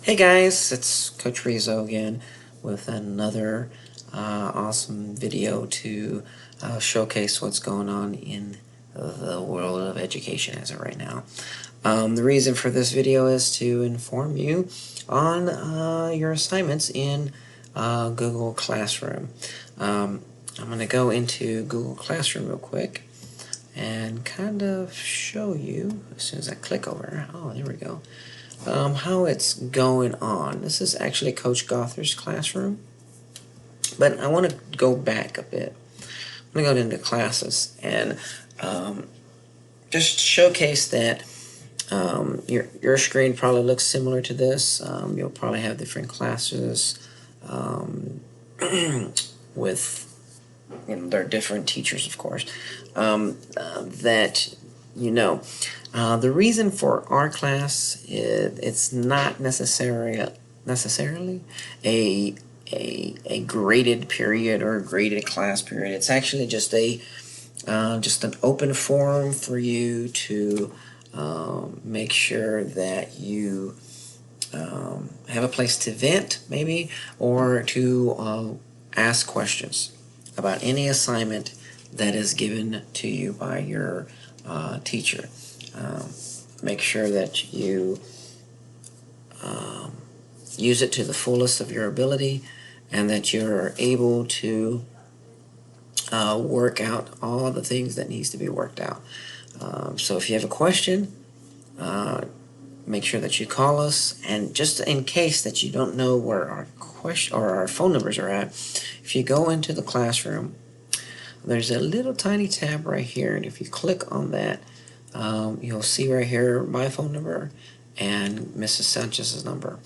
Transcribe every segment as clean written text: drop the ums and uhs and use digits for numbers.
Hey guys, it's Coach Rizzo again with another awesome video to showcase what's going on in the world of education as of right now. The reason for this video is to inform you on your assignments in Google Classroom. I'm going to go into Google Classroom real quick and kind of show you, as soon as I click over, oh, there we go, how it's going on. This is actually Coach Gother's classroom, but I want to go back a bit. I'm going to go into classes and just showcase that your screen probably looks similar to this. You'll probably have different classes with there are different teachers, of course, that you know. The reason for our class is it's not necessarily a graded period or a graded class period. It's actually just an open forum for you to make sure that you have a place to vent, maybe, or to ask questions about any assignment that is given to you by your teacher. Make sure that you use it to the fullest of your ability and that you're able to work out all the things that needs to be worked out. So if you have a question, make sure that you call us, and just in case that you don't know where our question or our phone numbers are at, if you go into the classroom, there's a little tiny tab right here, and if you click on that, you'll see right here my phone number and Mrs. Sanchez's number.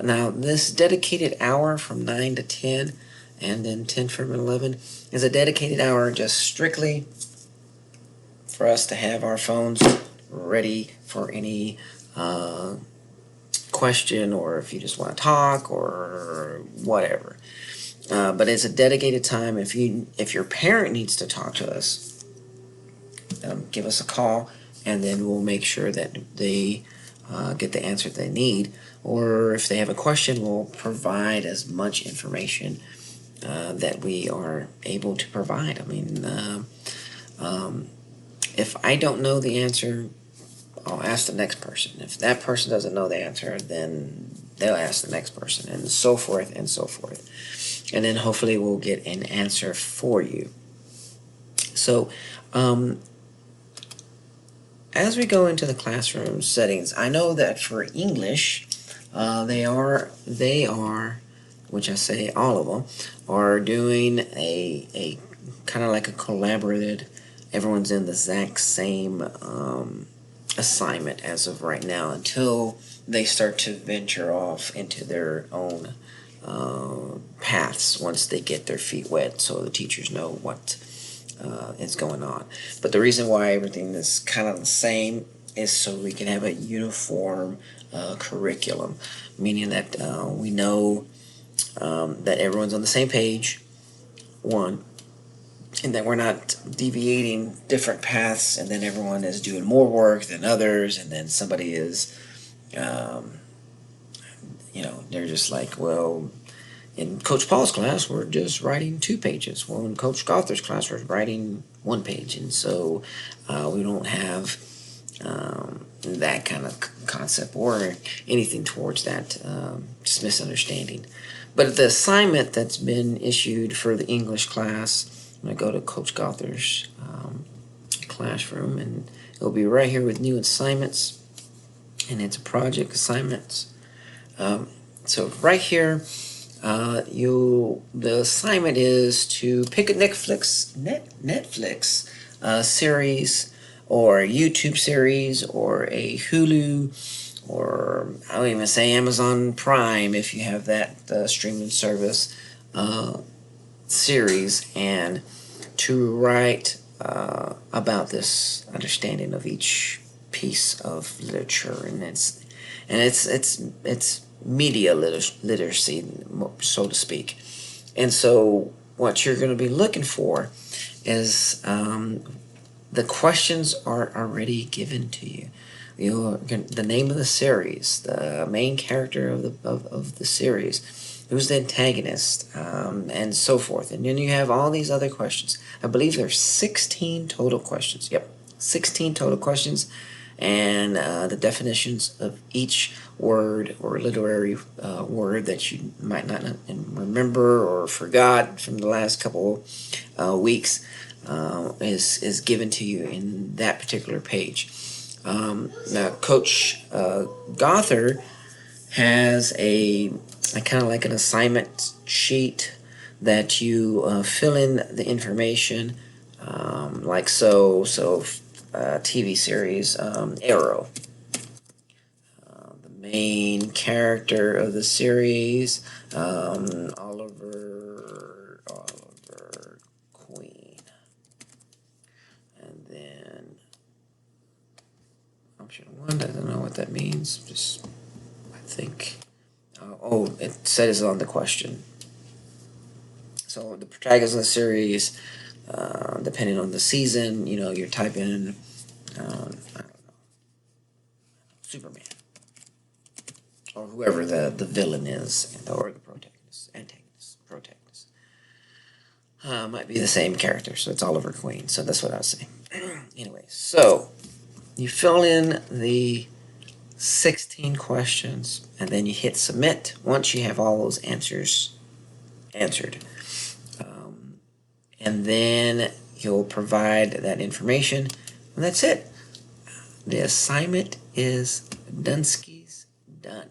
Now, this dedicated hour from 9 to 10 and then 10 from 11 is a dedicated hour just strictly for us to have our phones ready for any question, or if you just want to talk or whatever. But it's a dedicated time. If your parent needs to talk to us, give us a call, and then we'll make sure that they get the answer they need. Or if they have a question, we'll provide as much information that we are able to provide. I mean, if I don't know the answer, I'll ask the next person. If that person doesn't know the answer, then they'll ask the next person, and so forth and so forth. And then hopefully we'll get an answer for you. So, as we go into the classroom settings, I know that for English, they are, which I say all of them, are doing a kind of like a collaborated, everyone's in the exact same assignment as of right now, until they start to venture off into their own paths once they get their feet wet, so the teachers know what is going on. But the reason why everything is kind of the same is so we can have a uniform curriculum, meaning that we know that everyone's on the same page, one, and that we're not deviating different paths, and then everyone is doing more work than others, and then somebody is, they're just like, well, in Coach Paul's class, we're just writing 2 pages. Well, in Coach Gother's class, we're writing 1 page, and so we don't have that kind of concept or anything towards that, just misunderstanding. But the assignment that's been issued for the English class, I'm going to go to Coach Gother's classroom, and it'll be right here with new assignments, and it's a project assignments. So right here, the assignment is to pick a Netflix series, or a YouTube series, or a Hulu, or I don't even say Amazon Prime if you have that streaming service series, and to write about this understanding of each piece of literature, and it's media literacy, so to speak. And so what you're going to be looking for is the questions are already given to you. the name of the series, the main character of the series, who's the antagonist, and so forth. And then you have all these other questions. I believe there's 16 total questions. Yep, 16 total questions, and the definitions of each word or literary word that you might not remember or forgot from the last couple weeks is given to you in that particular page. Now, Coach Gother has a kind of like an assignment sheet that you fill in the information, like so. TV series Arrow. The main character of the series, Oliver Queen, and then option 1. I don't know what that means. Just I think. Oh, it says on the question. So the protagonist of the series, depending on the season, you're typing in, I don't know, Superman, or whoever the villain is, or the protagonist. Might be the same character, so it's Oliver Queen. So that's what I was saying. Anyway, so you fill in the 16 questions, and then you hit submit once you have all those answers answered. And then you'll provide that information, and that's it. The assignment is Dunsky's done.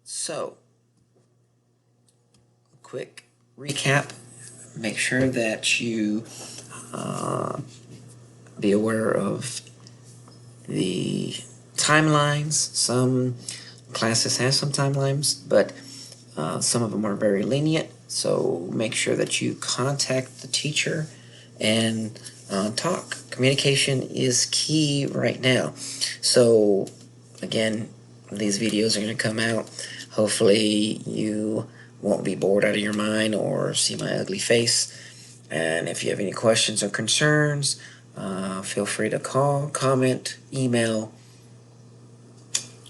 So, quick recap. Make sure that you be aware of the timelines. Some classes have some timelines, but some of them are very lenient. So make sure that you contact the teacher and talk. Communication is key right now. So again, these videos are going to come out. Hopefully you won't be bored out of your mind or see my ugly face. And if you have any questions or concerns, feel free to call, comment, email,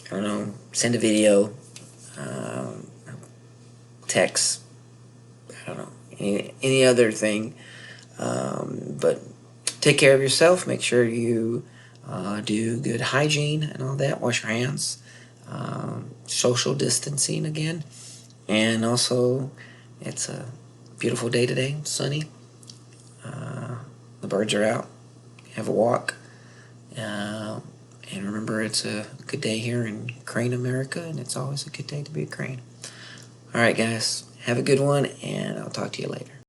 I don't know, send a video, text, I don't know, any other thing. But take care of yourself. Make sure you do good hygiene and all that. Wash your hands. Social distancing again. And also, it's a beautiful day today, sunny. The birds are out. Have a walk. And remember, it's a good day here in Crane, America, and it's always a good day to be a Crane. All right, guys. Have a good one, and I'll talk to you later.